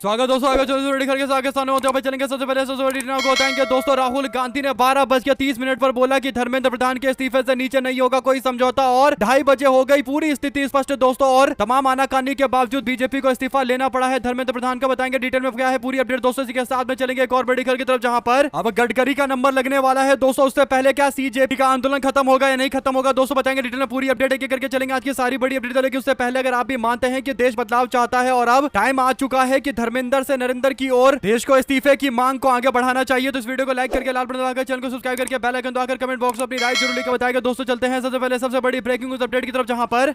स्वागत दोस्तों, आगे चलो रेडी करके आगे सामने होते हैं। चलेंगे सबसे पहले को बताएंगे दोस्तों, राहुल गांधी ने 12:30 पर बोला कि धर्मेंद्र प्रधान के इस्तीफे से नीचे नहीं होगा कोई समझौता, और 2:30 बजे हो गई पूरी स्थिति स्पष्ट दोस्तों। और तमाम आनाकानी के बावजूद बीजेपी को इस्तीफा लेना पड़ा है धर्मेंद्र प्रधान का। बताएंगे डिटेल में क्या है पूरी अपडेट दोस्तों, इसी के साथ में चलेंगे एक और बड़ी खबर की तरफ, जहां पर अब गडकरी का नंबर लगने वाला है दोस्तों। उससे पहले क्या सीजेपी का आंदोलन खत्म होगा या नहीं खत्म होगा दोस्तों, बताएंगे डिटेल में पूरी अपडेट एक करके चलेंगे आज की सारी बड़ी अपडेट। लेकिन उससे पहले अगर आप भी मानते हैं कि देश बदलाव चाहता है और अब टाइम आ चुका है कि धर्मेंद्र से नरेंद्र की ओर देश को इस्तीफे की मांग को आगे बढ़ाना चाहिए, तो इस वीडियो को लाइक करके लाल बटन दबाकर चैनल को सब्सक्राइब करके बेल आइकन दबाकर कमेंट बॉक्स में अपनी राय जरूर लिखकर बताएगा दोस्तों। चलते हैं सबसे पहले सबसे बड़ी ब्रेकिंग न्यूज अपडेट की तरफ, जहां पर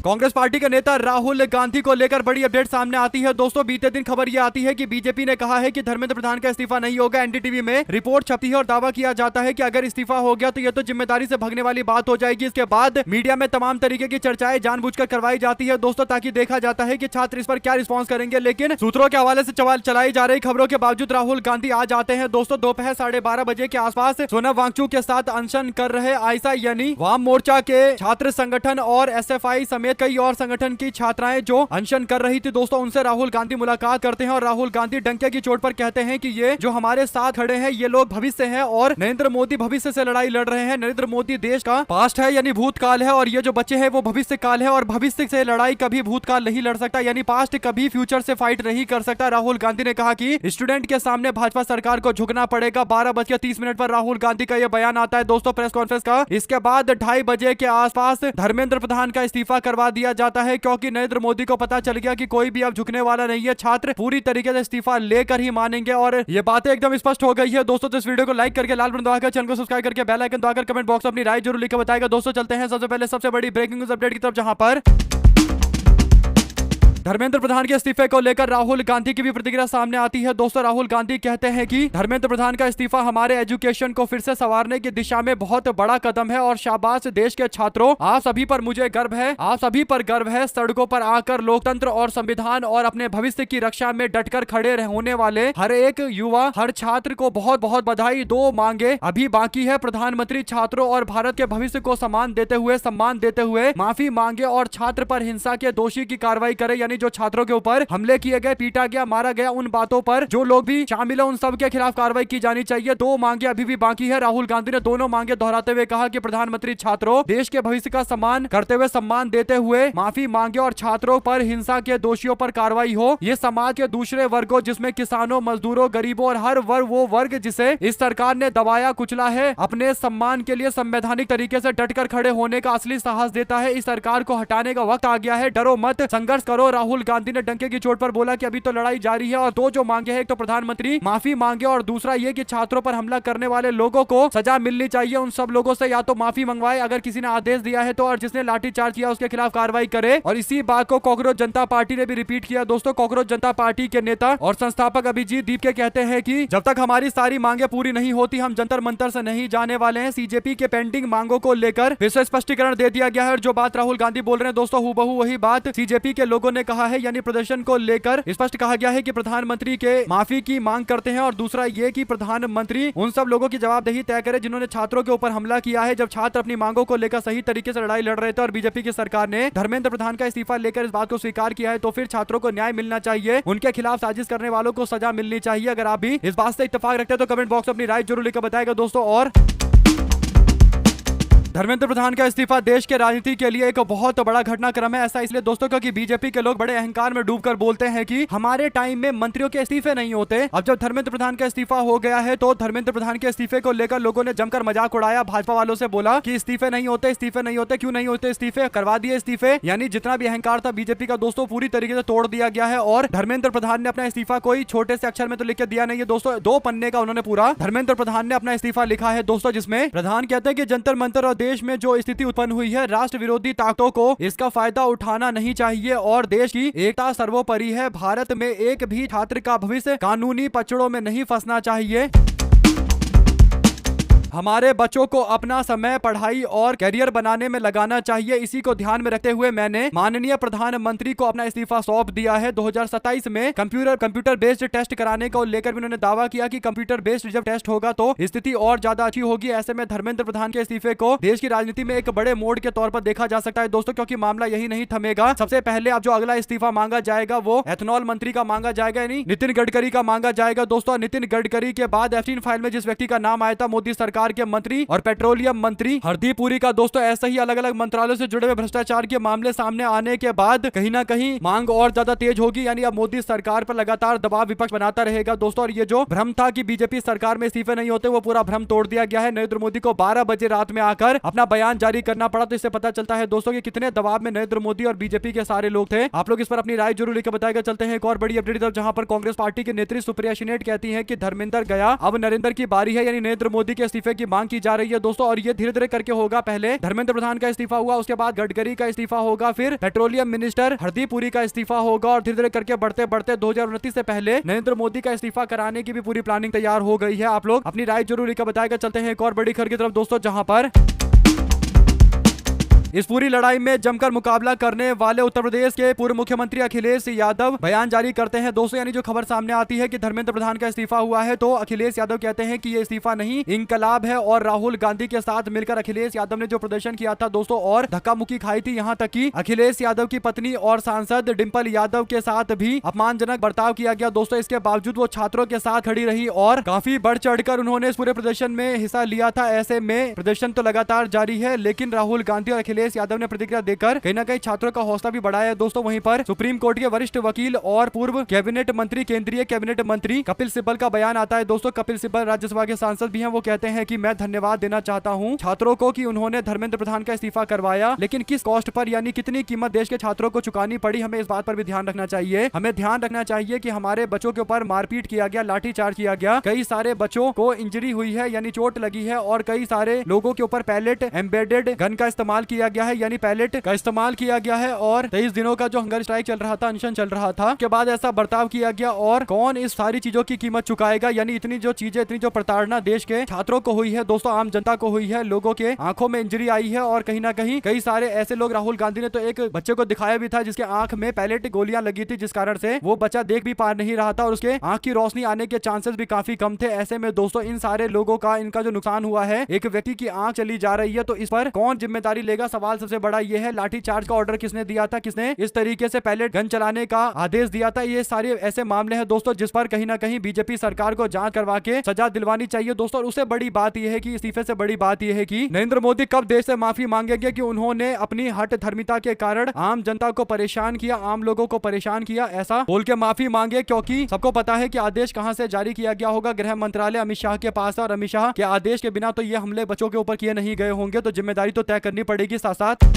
कांग्रेस पार्टी के नेता राहुल गांधी को लेकर बड़ी अपडेट सामने आती है दोस्तों। बीते दिन खबर यह आती है कि बीजेपी ने कहा है कि धर्मेंद्र प्रधान का इस्तीफा नहीं होगा। एनडीटीवी में रिपोर्ट छपी है और दावा किया जाता है कि अगर इस्तीफा हो गया तो यह तो जिम्मेदारी से भागने वाली बात हो जाएगी। इसके बाद मीडिया में तमाम तरीके की चर्चाएं जानबूझकर करवाई जाती है दोस्तों, ताकि देखा जाता है कि छात्र इस पर क्या रिस्पॉन्स करेंगे। लेकिन सूत्रों के हवाले से चलाई जा रही खबरों के बावजूद राहुल गांधी आज आते हैं दोस्तों दोपहर 12:30 बजे के आसपास सोनम वांगचुक के साथ अनशन कर रहे आयसा यानी वाम मोर्चा के छात्र संगठन और एसएफआई समेत कई और संगठन की छात्राएं जो अनशन कर रही थी दोस्तों, उनसे राहुल गांधी मुलाकात करते हैं। और राहुल गांधी डंके की चोट पर कहते हैं कि ये जो हमारे साथ खड़े हैं ये लोग भविष्य हैं और नरेंद्र मोदी भविष्य से लड़ाई लड़ रहे हैं। नरेंद्र मोदी देश का पास्ट है यानी भूतकाल है, और ये जो बच्चे हैं वो भविष्य काल है, और भविष्य से लड़ाई कभी भूतकाल नहीं लड़ सकता, यानी पास्ट कभी फ्यूचर से फाइट नहीं कर सकता। राहुल गांधी ने कहा कि स्टूडेंट के सामने भाजपा सरकार को झुकना पड़ेगा। 12:30 पर राहुल गांधी का यह बयान आता है दोस्तों प्रेस कॉन्फ्रेंस का। इसके बाद 2:30 बजे के आसपास धर्मेंद्र प्रधान का इस्तीफा करवा दिया जाता है, क्योंकि नरेंद्र मोदी को पता चल गया कि कोई भी अब झुकने वाला नहीं है। छात्र पूरी तरीके से इस्तीफा लेकर ही मानेंगे, और ये बातें एकदम स्पष्ट हो गई है दोस्तों। तो इस वीडियो को लाइक करके लाल बटन दबाकर चैनल को सब्सक्राइब करके बेल आइकन दबाकर कमेंट बॉक्स में अपनी राय जरूर लिखकर बताएगा दोस्तों। चलते हैं सबसे पहले सबसे बड़ी ब्रेकिंग न्यूज अपडेट की तरफ, जहां पर धर्मेंद्र प्रधान के इस्तीफे को लेकर राहुल गांधी की भी प्रतिक्रिया सामने आती है दोस्तों। राहुल गांधी कहते हैं कि धर्मेंद्र प्रधान का इस्तीफा हमारे एजुकेशन को फिर से संवारने की दिशा में बहुत बड़ा कदम है, और शाबाश देश के छात्रों, आप सभी पर मुझे गर्व है, आप सभी पर गर्व है। सड़कों पर आकर लोकतंत्र और संविधान और अपने भविष्य की रक्षा में डटकर खड़े होने वाले हर एक युवा, हर छात्र को बहुत बहुत बधाई। 2 मांगे अभी बाकी है, प्रधानमंत्री छात्रों और भारत के भविष्य को सम्मान देते हुए माफी मांगे और छात्र पर हिंसा के दोषी की कार्रवाई करे, यानी जो छात्रों के ऊपर हमले किए गए, पीटा गया, मारा गया, उन बातों पर जो लोग भी शामिल है उन सब के खिलाफ कार्रवाई की जानी चाहिए। 2 मांगे अभी भी बाकी है। राहुल गांधी ने दोनों मांगे दोहराते हुए कहा कि प्रधानमंत्री छात्रों, देश के भविष्य का सम्मान करते हुए सम्मान देते हुए माफी मांगे और छात्रों पर हिंसा के दोषियों पर कार्रवाई हो। ये समाज के दूसरे वर्गों जिसमें किसानों, मजदूरों, गरीबों और हर वो वर्ग जिसे इस सरकार ने दबाया कुचला है, अपने सम्मान के लिए संवैधानिक तरीके से डटकर खड़े होने का असली साहस देता है। इस सरकार को हटाने का वक्त आ गया है, डरो मत, संघर्ष करो। राहुल गांधी ने डंके की चोट पर बोला कि अभी तो लड़ाई जारी है, और 2 जो मांगे हैं, एक तो प्रधानमंत्री माफी मांगे और दूसरा ये कि छात्रों पर हमला करने वाले लोगों को सजा मिलनी चाहिए। उन सब लोगों से या तो माफी मंगवाए अगर किसी ने आदेश दिया है तो, और जिसने लाठीचार्ज किया उसके खिलाफ कार्रवाई करे। और इसी बात को कांग्रेस जनता पार्टी ने भी रिपीट किया दोस्तों। कांग्रेस जनता पार्टी के नेता और संस्थापक अभिजीत दीप के कहते हैं कि जब तक हमारी सारी मांगे पूरी नहीं होती हम जंतर मंतर से नहीं जाने वाले हैं। सीजेपी के पेंडिंग मांगों को लेकर फिर से स्पष्टीकरण दे दिया गया है, और जो बात राहुल गांधी बोल रहे हैं दोस्तों हूबहू वही बात सीजेपी के लोगों ने कहा है, यानी प्रदर्शन को लेकर स्पष्ट कहा गया है कि प्रधानमंत्री के माफी की मांग करते हैं, और दूसरा ये कि प्रधानमंत्री उन सब लोगों की जवाबदेही तय करे जिन्होंने छात्रों के ऊपर हमला किया है, जब छात्र अपनी मांगों को लेकर सही तरीके से लड़ाई लड़ रहे थे। और बीजेपी की सरकार ने धर्मेंद्र प्रधान का इस्तीफा लेकर इस बात को स्वीकार किया है, तो फिर छात्रों को न्याय मिलना चाहिए, उनके खिलाफ साजिश करने वालों को सजा मिलनी चाहिए। अगर आप भी इस बात से इत्तेफाक रखते हैं तो कमेंट बॉक्स में अपनी राय जरूर लिखकर बताएगा दोस्तों। और धर्मेंद्र प्रधान का इस्तीफा देश के राजनीति के लिए एक बहुत बड़ा घटनाक्रम है। ऐसा इसलिए दोस्तों क्योंकि बीजेपी के लोग बड़े अहंकार में डूबकर बोलते हैं कि हमारे टाइम में मंत्रियों के इस्तीफे नहीं होते। अब जब धर्मेंद्र प्रधान का इस्तीफा हो गया है तो धर्मेंद्र प्रधान के इस्तीफे को लेकर लोगों ने जमकर मजाक उड़ाया। भाजपा वालों से बोला कि इस्तीफे नहीं होते, क्यों नहीं होते इस्तीफे, करवा दिए इस्तीफे। यानी जितना भी अहंकार था बीजेपी का दोस्तों पूरी तरीके से तोड़ दिया गया है। और धर्मेंद्र प्रधान ने अपना इस्तीफा कोई छोटे से अक्षर में तो लिख के दिया नहीं है दोस्तों, 2 पन्ने का उन्होंने पूरा धर्मेंद्र प्रधान ने अपना इस्तीफा लिखा है दोस्तों, जिसमें प्रधान कहते हैं कि जंतर मंतर और देश में जो स्थिति उत्पन्न हुई है, राष्ट्र विरोधी ताकतों को इसका फायदा उठाना नहीं चाहिए, और देश की एकता सर्वोपरि है। भारत में एक भी छात्र का भविष्य कानूनी पचड़ों में नहीं फंसना चाहिए। हमारे बच्चों को अपना समय पढ़ाई और करियर बनाने में लगाना चाहिए। इसी को ध्यान में रखते हुए मैंने माननीय प्रधानमंत्री को अपना इस्तीफा सौंप दिया है। 2027 में कंप्यूटर बेस्ड टेस्ट कराने को लेकर भी उन्होंने दावा किया कि कंप्यूटर बेस्ड जब टेस्ट होगा तो स्थिति और ज्यादा अच्छी होगी। ऐसे में धर्मेंद्र प्रधान के इस्तीफे को देश की राजनीति में एक बड़े मोड़ के तौर पर देखा जा सकता है दोस्तों, क्योंकि मामला यही नहीं थमेगा। सबसे पहले अब जो अगला इस्तीफा मांगा जाएगा वो एथेनॉल मंत्री का मांगा जाएगा, यानी नितिन गडकरी का मांगा जाएगा दोस्तों। नितिन गडकरी के बाद एफ फाइल में जिस व्यक्ति का नाम आया था मोदी सरकार के मंत्री और पेट्रोलियम मंत्री हरदीप पुरी का दोस्तों, ऐसे ही अलग अलग मंत्रालयों से जुड़े हुए भ्रष्टाचार के मामले सामने आने के बाद कहीं ना कहीं मांग और ज्यादा तेज होगी। यानी अब मोदी सरकार पर लगातार दबाव विपक्ष बनाता रहेगा दोस्तों। और ये जो भ्रम था कि बीजेपी सरकार में इस्तीफे नहीं होते, वो पूरा भ्रम तोड़ दिया गया है। नरेंद्र मोदी को 12 बजे रात में आकर अपना बयान जारी करना पड़ा। तो इससे पता चलता है दोस्तों कि कितने दबाव में नरेंद्र मोदी और बीजेपी के सारे लोग थे। आप लोग इस पर अपनी राय जरूर लिखकर बताएगा। चलते हैं एक और बड़ी अपडेट, जहां पर कांग्रेस पार्टी के नेत्री सुप्रिया शिनेट कहती है कि धर्मेंद्र गया, अब नरेंद्र की बारी है। यानी नरेंद्र मोदी के इस्तीफे की मांग की जा रही है दोस्तों। और ये धीरे धीरे करके होगा। पहले धर्मेंद्र प्रधान का इस्तीफा हुआ, उसके बाद गडकरी का इस्तीफा होगा, फिर पेट्रोलियम मिनिस्टर हरदीप पुरी का इस्तीफा होगा और धीरे धीरे करके बढ़ते बढ़ते 2029 से पहले नरेंद्र मोदी का इस्तीफा कराने की भी पूरी प्लानिंग तैयार हो गई है। आप लोग अपनी राय जरूर लिखकर बताएगा। चलते हैं एक और बड़ी खबर की तरफ दोस्तों, जहां पर इस पूरी लड़ाई में जमकर मुकाबला करने वाले उत्तर प्रदेश के पूर्व मुख्यमंत्री अखिलेश यादव बयान जारी करते हैं दोस्तों। यानी जो खबर सामने आती है कि धर्मेंद्र प्रधान का इस्तीफा हुआ है, तो अखिलेश यादव कहते हैं कि ये इस्तीफा नहीं इंकलाब है। और राहुल गांधी के साथ मिलकर अखिलेश यादव ने जो प्रदर्शन किया था दोस्तों और धक्का मुक्की खाई थी, यहाँ तक कि अखिलेश यादव की पत्नी और सांसद डिंपल यादव के साथ भी अपमानजनक बर्ताव किया गया दोस्तों। इसके बावजूद वो छात्रों के साथ खड़ी रही और काफी बढ़ चढ़कर उन्होंने इस पूरे प्रदर्शन में हिस्सा लिया था। ऐसे में प्रदर्शन तो लगातार जारी है, लेकिन राहुल गांधी और अखिलेश यादव ने प्रतिक्रिया देकर कहीं ना कहीं छात्रों का हौसला भी बढ़ाया है दोस्तों। वहीं पर सुप्रीम कोर्ट के वरिष्ठ वकील और पूर्व कैबिनेट मंत्री, केंद्रीय कैबिनेट मंत्री कपिल सिब्बल का बयान आता है दोस्तों। कपिल सिब्बल राज्यसभा के सांसद भी हैं। वो कहते हैं कि मैं धन्यवाद देना चाहता हूं छात्रों को कि उन्होंने धर्मेंद्र प्रधान का इस्तीफा करवाया, लेकिन किस कॉस्ट पर, यानी कितनी कीमत देश के छात्रों को चुकानी पड़ी, हमें इस बात पर भी ध्यान रखना चाहिए। हमें ध्यान रखना चाहिए कि हमारे बच्चों के ऊपर मारपीट किया गया, लाठीचार्ज किया गया, कई सारे बच्चों को इंजरी हुई है यानी चोट लगी है, और कई सारे लोगों के ऊपर पैलेट एम्बेडेड गन का इस्तेमाल किया गया है, यानी पैलेट का इस्तेमाल किया गया है। और 23 दिनों का जो हंगर स्ट्राइक चल रहा था, अनशन चल रहा था, के बाद ऐसा बर्ताव किया गया। और कौन इस सारी चीजों की कीमत चुकाएगा, यानी इतनी जो चीजें, इतनी जो प्रताड़ना देश के छात्रों को हुई है दोस्तों, आम जनता को हुई है, लोगों के आंखों में इंजरी आई है। और कहीं ना कहीं कई सारे ऐसे लोग, राहुल गांधी ने तो एक बच्चे को दिखाया भी था जिसके आंख में पैलेट गोलियां लगी थी, जिस कारण से वो बच्चा देख भी पा नहीं रहा था और उसके आंख की रोशनी आने के चांसेस भी काफी कम थे। ऐसे में दोस्तों इन सारे लोगों का, इनका जो नुकसान हुआ है, एक व्यक्ति की आंख चली जा रही है, तो इस पर कौन जिम्मेदारी लेगा? सवाल सबसे बड़ा ये है। लाठीचार्ज का ऑर्डर किसने दिया था, किसने इस तरीके से पैलेट गन चलाने का आदेश दिया था? ये सारे ऐसे मामले हैं दोस्तों जिस पर कहीं ना कहीं बीजेपी सरकार को जांच करवा के सजा दिलवानी चाहिए दोस्तों। और उससे बड़ी बात यह है कि इस्तीफे से बड़ी बात यह है कि नरेंद्र मोदी कब देश से माफी मांगेंगे कि उन्होंने अपनी हट धर्मिता के कारण आम जनता को परेशान किया, आम लोगों को परेशान किया, ऐसा बोल के माफी मांगे। क्योंकि सबको पता है कि आदेश कहां से जारी किया गया होगा, गृह मंत्रालय अमित शाह के पास, और अमित शाह के आदेश के बिना तो ये हमले बच्चों के ऊपर किए नहीं गए होंगे, तो जिम्मेदारी तो तय करनी पड़ेगी। साथ साथ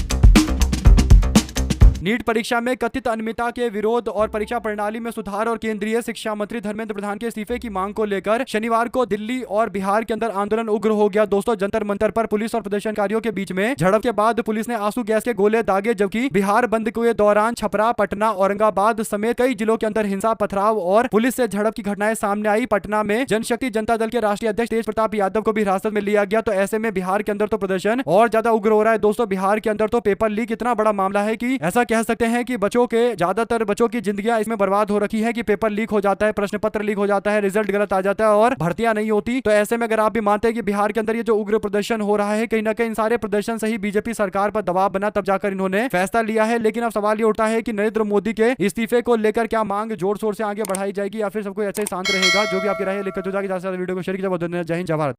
नीट परीक्षा में कथित अनियमितता के विरोध और परीक्षा प्रणाली में सुधार और केंद्रीय शिक्षा मंत्री धर्मेंद्र प्रधान के इस्तीफे की मांग को लेकर शनिवार को दिल्ली और बिहार के अंदर आंदोलन उग्र हो गया दोस्तों। जंतर मंतर पर पुलिस और प्रदर्शनकारियों के बीच में झड़प के बाद पुलिस ने आंसू गैस के गोले दागे, जबकि बिहार बंद के दौरान छपरा, पटना, औरंगाबाद समेत कई जिलों के अंदर हिंसा, पथराव और पुलिस से झड़प की घटनाएं सामने आई। पटना में जनशक्ति जनता दल के राष्ट्रीय अध्यक्ष तेज प्रताप यादव को भी हिरासत में लिया गया। तो ऐसे में बिहार के अंदर तो प्रदर्शन और ज्यादा उग्र हो रहा है दोस्तों। बिहार के अंदर तो पेपर लीक इतना बड़ा मामला है कि ऐसा कह सकते हैं कि ज्यादातर बच्चों की जिंदगियां इसमें बर्बाद हो रखी है कि पेपर लीक हो जाता है, प्रश्न पत्र लीक हो जाता है, रिजल्ट गलत आ जाता है और भर्तियां नहीं होती। तो ऐसे में अगर आप भी मानते हैं कि बिहार के अंदर ये जो उग्र प्रदर्शन हो रहा है, कहीं ना कहीं इन सारे प्रदर्शन से ही बीजेपी सरकार पर दबाव बना, तब जाकर इन्होंने फैसला लिया है। लेकिन अब सवाल ये उठता है कि नरेंद्र मोदी के इस्तीफे को लेकर क्या मांग जोर शोर से आगे बढ़ाई जाएगी या फिर सबको ऐसे ही शांत रहेगा? जो भी आपकी राय है लिखकर जो जाकर वीडियो को शेयर कीजिए। जय हिंद, जय भारत।